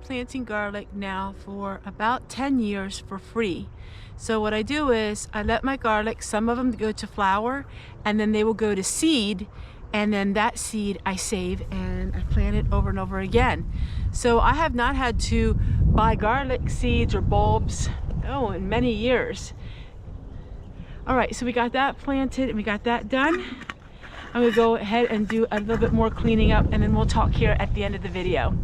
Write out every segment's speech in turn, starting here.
planting garlic now for about 10 years for free. So what I do is I let my garlic, some of them go to flower, and then they will go to seed, and then that seed I save and I plant it over and over again. So I have not had to buy garlic seeds or bulbs, in many years. All right, so we got that planted and we got that done. I'm gonna go ahead and do a little bit more cleaning up, and then we'll talk here at the end of the video.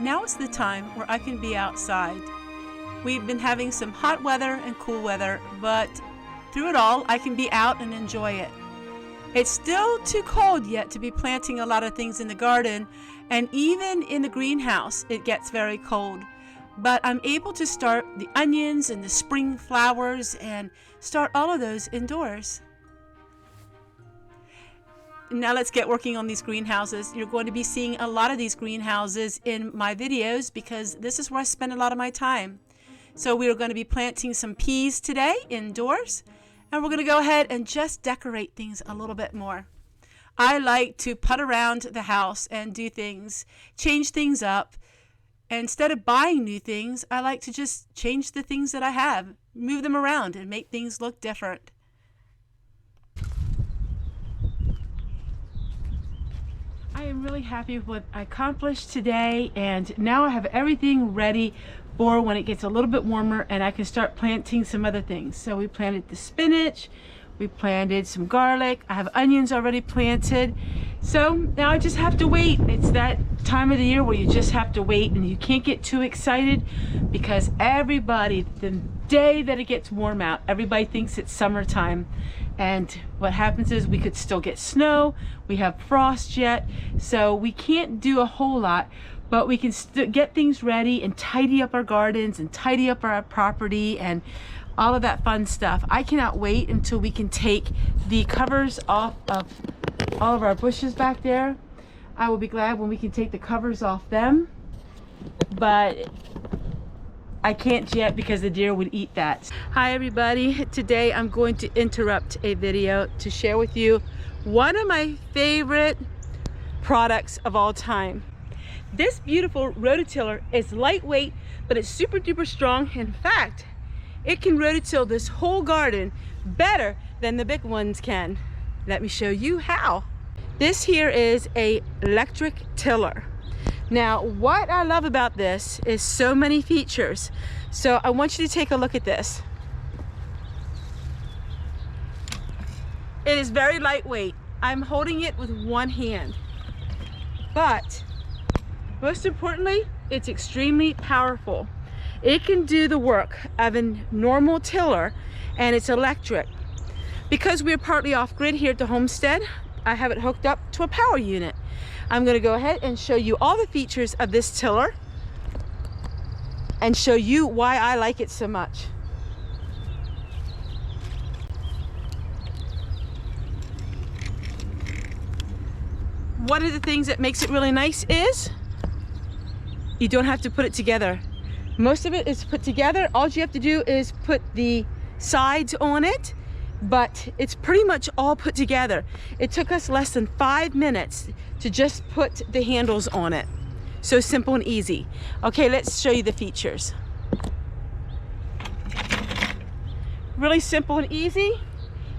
Now is the time where I can be outside. We've been having some hot weather and cool weather, but through it all, I can be out and enjoy it. It's still too cold yet to be planting a lot of things in the garden, and even in the greenhouse, it gets very cold. But I'm able to start the onions and the spring flowers and start all of those indoors. Now let's get working on these greenhouses. You're going to be seeing a lot of these greenhouses in my videos because this is where I spend a lot of my time. So we are going to be planting some peas today indoors, and we're going to go ahead and just decorate things a little bit more. I like to put around the house and do things, change things up. Instead of buying new things, I like to just change the things that I have, move them around and make things look different. I am really happy with what I accomplished today, and now I have everything ready for when it gets a little bit warmer and I can start planting some other things. So we planted the spinach, we planted some garlic, I have onions already planted. So now I just have to wait. It's that time of the year where you just have to wait, and you can't get too excited because everybody, the day that it gets warm out, everybody thinks it's summertime. And what happens is we could still get snow, we have frost yet, so we can't do a whole lot, but we can get things ready and tidy up our gardens and tidy up our property and all of that fun stuff. I cannot wait until we can take the covers off of all of our bushes back there. I will be glad when we can take the covers off them, but I can't yet because the deer would eat that. Hi everybody, today I'm going to interrupt a video to share with you one of my favorite products of all time. This beautiful rototiller is lightweight, but it's super duper strong. In fact, it can rototill this whole garden better than the big ones can. Let me show you how. This here is an electric tiller. Now, what I love about this is so many features. So I want you to take a look at this. It is very lightweight. I'm holding it with one hand. But most importantly, it's extremely powerful. It can do the work of a normal tiller, and it's electric. Because we're partly off grid here at the homestead, I have it hooked up to a power unit. I'm going to go ahead and show you all the features of this tiller and show you why I like it so much. One of the things that makes it really nice is you don't have to put it together. Most of it is put together. All you have to do is put the sides on it, but it's pretty much all put together. It took us less than 5 minutes to just put the handles on it. So simple and easy. Okay, let's show you the features. Really simple and easy.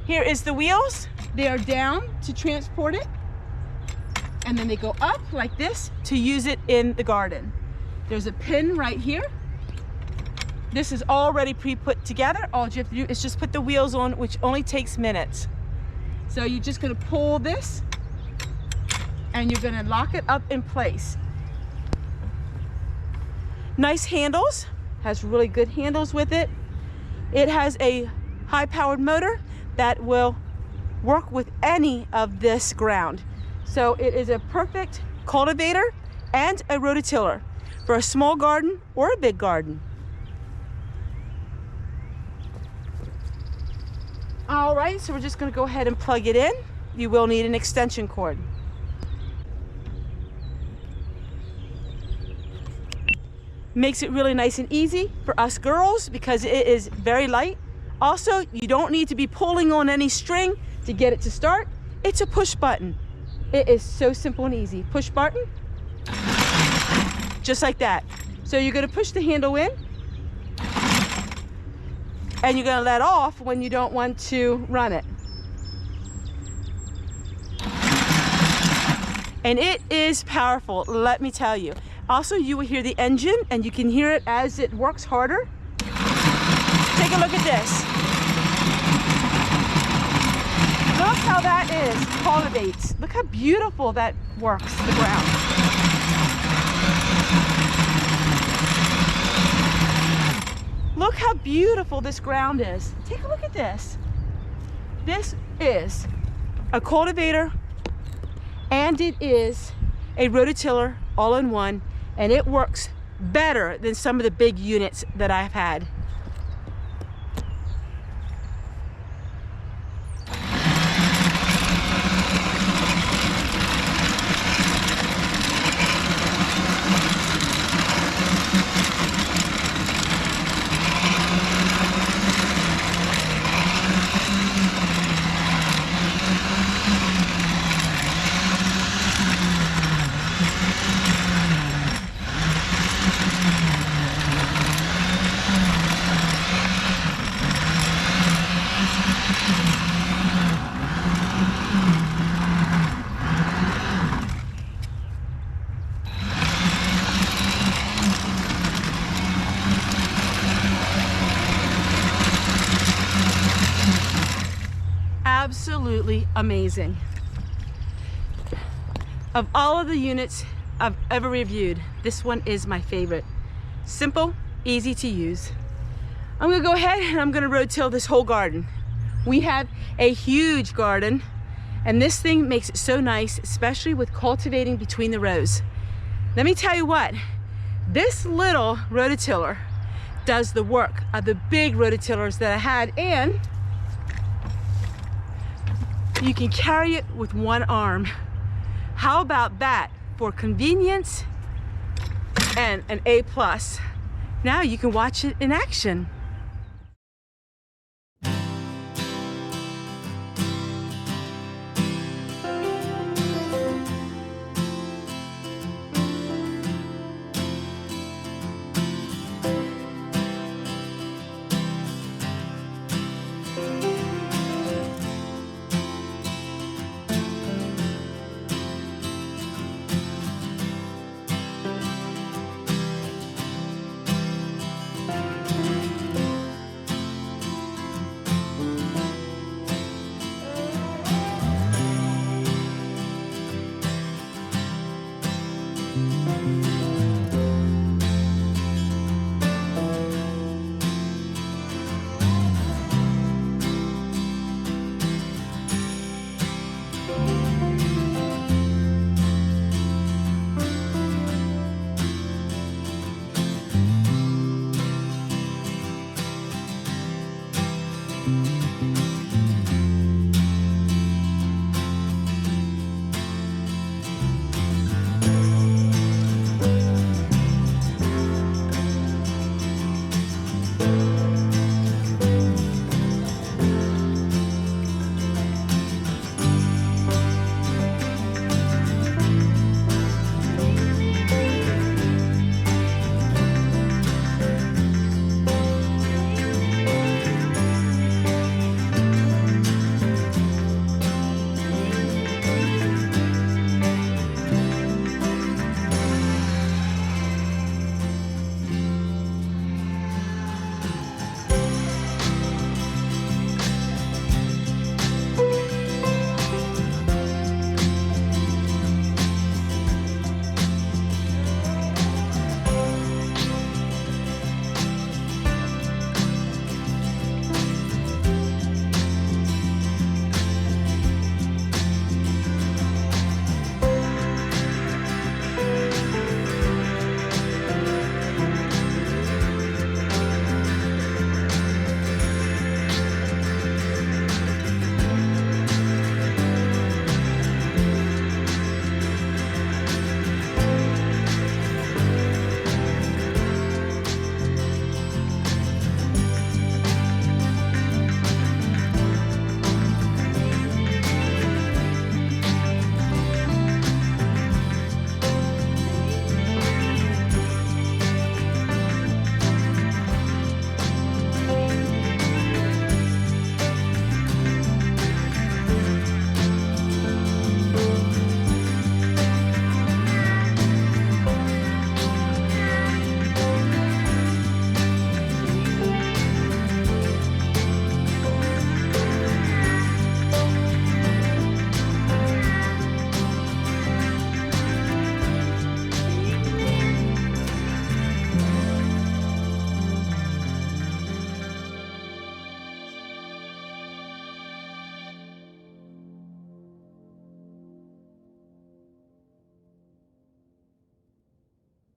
Here is the wheels. They are down to transport it, and then they go up like this to use it in the garden. There's a pin right here, This is already pre-put together. All you have to do is just put the wheels on, which only takes minutes. So you're just gonna pull this and you're gonna lock it up in place. Nice handles, has really good handles with it. It has a high-powered motor that will work with any of this ground. So it is a perfect cultivator and a rototiller for a small garden or a big garden. All right, so we're just gonna go ahead and plug it in. You will need an extension cord. Makes it really nice and easy for us girls because it is very light. Also, you don't need to be pulling on any string to get it to start. It's a push button. It is so simple and easy. Push button, just like that. So you're gonna push the handle in and you're gonna let off when you don't want to run it. And it is powerful, let me tell you. Also, you will hear the engine and you can hear it as it works harder. Take a look at this. Look how that is, cultivates. Look how beautiful that works, the ground. Look how beautiful this ground is. Take a look at this. This is a cultivator and it is a rototiller all in one, and it works better than some of the big units that I've had. Absolutely amazing. Of all of the units I've ever reviewed, this one is my favorite. Simple, easy to use. I'm gonna go ahead and I'm gonna rotill this whole garden. We have a huge garden and this thing makes it so nice, especially with cultivating between the rows. Let me tell you what, this little rototiller does the work of the big rototillers that I had, and you can carry it with one arm. How about that for convenience and an A+. Now you can watch it in action.